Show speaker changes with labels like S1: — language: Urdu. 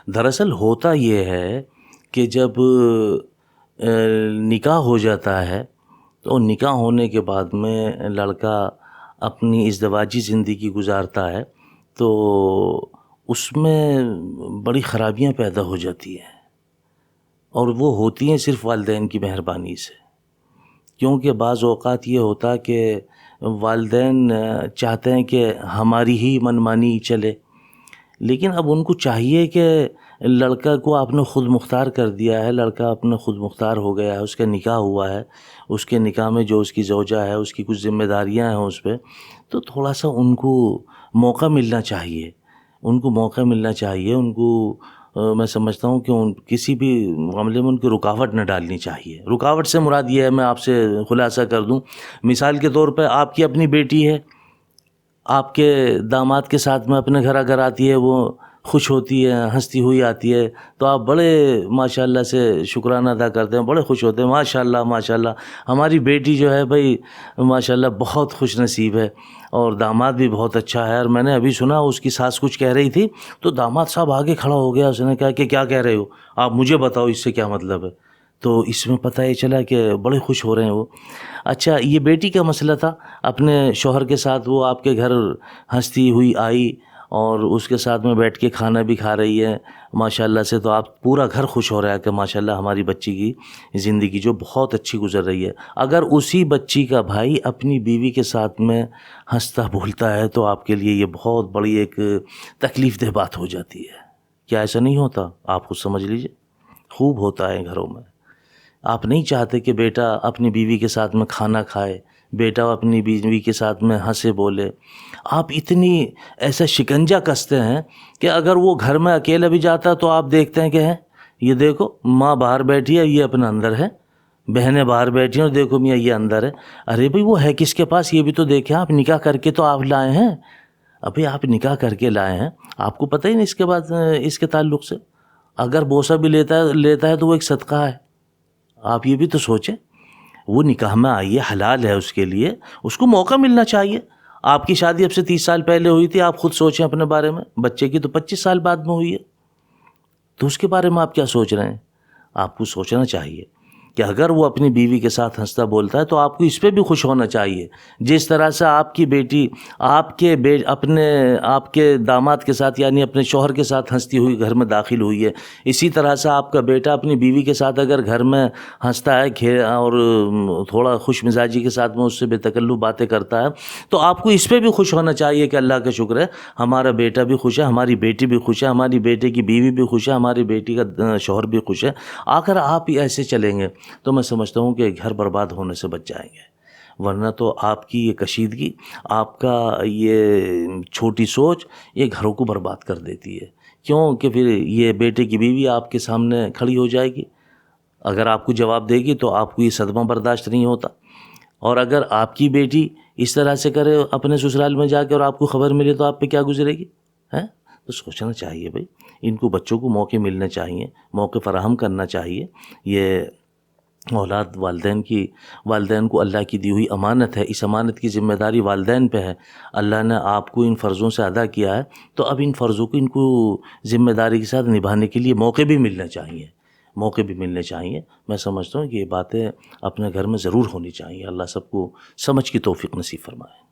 S1: دراصل ہوتا یہ ہے کہ جب نکاح ہو جاتا ہے تو نکاح ہونے کے بعد میں لڑکا اپنی ازدواجی زندگی گزارتا ہے تو اس میں بڑی خرابیاں پیدا ہو جاتی ہیں، اور وہ ہوتی ہیں صرف والدین کی مہربانی سے. کیونکہ بعض اوقات یہ ہوتا کہ والدین چاہتے ہیں کہ ہماری ہی منمانی چلے، لیکن اب ان کو چاہیے کہ لڑکا کو آپ نے خود مختار کر دیا ہے، لڑکا اپنے خود مختار ہو گیا ہے، اس کا نکاح ہوا ہے، اس کے نکاح میں جو اس کی زوجہ ہے اس کی کچھ ذمہ داریاں ہیں اس پہ، تو تھوڑا سا ان کو موقع ملنا چاہیے، ان کو موقع ملنا چاہیے، ان کو میں سمجھتا ہوں کہ کسی بھی معاملے میں ان کی رکاوٹ نہ ڈالنی چاہیے. رکاوٹ سے مراد یہ ہے، میں آپ سے خلاصہ کر دوں، مثال کے طور پہ آپ کی اپنی بیٹی ہے، آپ کے داماد کے ساتھ میں اپنے گھر اگر آتی ہے، وہ خوش ہوتی ہے، ہنستی ہوئی آتی ہے، تو آپ بڑے ماشاءاللہ سے شکرانہ ادا کرتے ہیں، بڑے خوش ہوتے ہیں، ماشاءاللہ ماشاءاللہ ہماری بیٹی جو ہے بھائی ماشاءاللہ بہت خوش نصیب ہے، اور داماد بھی بہت اچھا ہے. اور میں نے ابھی سنا اس کی ساس کچھ کہہ رہی تھی تو داماد صاحب آگے کھڑا ہو گیا، اس نے کہا کہ کیا کہہ رہے ہو آپ، مجھے بتاؤ اس سے کیا مطلب ہے. تو اس میں پتہ یہ چلا کہ بڑے خوش ہو رہے ہیں وہ. اچھا، یہ بیٹی کا مسئلہ تھا، اپنے شوہر کے ساتھ وہ آپ کے گھر ہنستی ہوئی آئی اور اس کے ساتھ میں بیٹھ کے کھانا بھی کھا رہی ہے ماشاءاللہ سے، تو آپ پورا گھر خوش ہو رہا ہے کہ ماشاءاللہ ہماری بچی کی زندگی جو بہت اچھی گزر رہی ہے. اگر اسی بچی کا بھائی اپنی بیوی کے ساتھ میں ہنستا بولتا ہے تو آپ کے لیے یہ بہت بڑی ایک تکلیف دہ بات ہو جاتی ہے. کیا ایسا نہیں ہوتا؟ آپ خود سمجھ لیجئے. خوب ہوتا ہے گھروں میں. آپ نہیں چاہتے کہ بیٹا اپنی بیوی کے ساتھ میں کھانا کھائے، بیٹا اپنی بیوی کے ساتھ میں ہنسے بولے. آپ اتنی ایسا شکنجہ کستے ہیں کہ اگر وہ گھر میں اکیلا بھی جاتا ہے تو آپ دیکھتے ہیں کہ یہ دیکھو ماں باہر بیٹھی ہے، یہ اپنا اندر ہے، بہنیں باہر بیٹھی ہیں اور دیکھو میاں یہ اندر ہے. ارے بھئی وہ ہے کس کے پاس، یہ بھی تو دیکھیں، آپ نکاح کر کے تو آپ لائے ہیں. ابھی آپ نکاح کر کے لائے ہیں، آپ کو پتہ ہی نہیں اس کے بعد اس کے تعلق سے اگر بوسہ بھی لیتا ہے تو وہ ایک صدقہ ہے. آپ یہ بھی تو سوچیں، وہ نکاح میں آئی ہے، حلال ہے اس کے لیے، اس کو موقع ملنا چاہیے. آپ کی شادی اب سے 30 سال پہلے ہوئی تھی، آپ خود سوچیں اپنے بارے میں. بچے کی تو 25 سال بعد میں ہوئی ہے، تو اس کے بارے میں آپ کیا سوچ رہے ہیں؟ آپ کو سوچنا چاہیے کہ اگر وہ اپنی بیوی کے ساتھ ہنستا بولتا ہے تو آپ کو اس پہ بھی خوش ہونا چاہیے. جس طرح سے آپ کی بیٹی آپ کے داماد کے ساتھ یعنی اپنے شوہر کے ساتھ ہنستی ہوئی گھر میں داخل ہوئی ہے، اسی طرح سے آپ کا بیٹا اپنی بیوی کے ساتھ اگر گھر میں ہنستا ہے اور تھوڑا خوش مزاجی کے ساتھ میں اس سے بے تکلف باتیں کرتا ہے، تو آپ کو اس پہ بھی خوش ہونا چاہیے کہ اللہ کا شکر ہے ہمارا بیٹا بھی خوش ہے، ہماری بیٹی بھی خوش ہے، ہماری بیٹے کی بیوی بھی خوش ہے، ہماری بیٹی کا شوہر بھی خوش ہے. اگر آپ ایسے چلیں گے تو میں سمجھتا ہوں کہ گھر برباد ہونے سے بچ جائیں گے. ورنہ تو آپ کی یہ کشیدگی، آپ کا یہ چھوٹی سوچ، یہ گھروں کو برباد کر دیتی ہے. کیوں کہ پھر یہ بیٹے کی بیوی آپ کے سامنے کھڑی ہو جائے گی، اگر آپ کو جواب دے گی تو آپ کو یہ صدمہ برداشت نہیں ہوتا. اور اگر آپ کی بیٹی اس طرح سے کرے اپنے سسرال میں جا کے اور آپ کو خبر ملے تو آپ پہ کیا گزرے گی؟ تو سوچنا چاہیے بھائی، ان کو بچوں کو موقع ملنے چاہیے، موقع فراہم کرنا چاہیے. یہ اولاد والدین کو اللہ کی دی ہوئی امانت ہے، اس امانت کی ذمہ داری والدین پہ ہے. اللہ نے آپ کو ان فرضوں سے ادا کیا ہے، تو اب ان فرضوں کو ان کو ذمہ داری کے ساتھ نبھانے کے لیے موقع بھی ملنے چاہیے. میں سمجھتا ہوں کہ یہ باتیں اپنے گھر میں ضرور ہونی چاہیے. اللہ سب کو سمجھ کی توفیق نصیب فرمائے.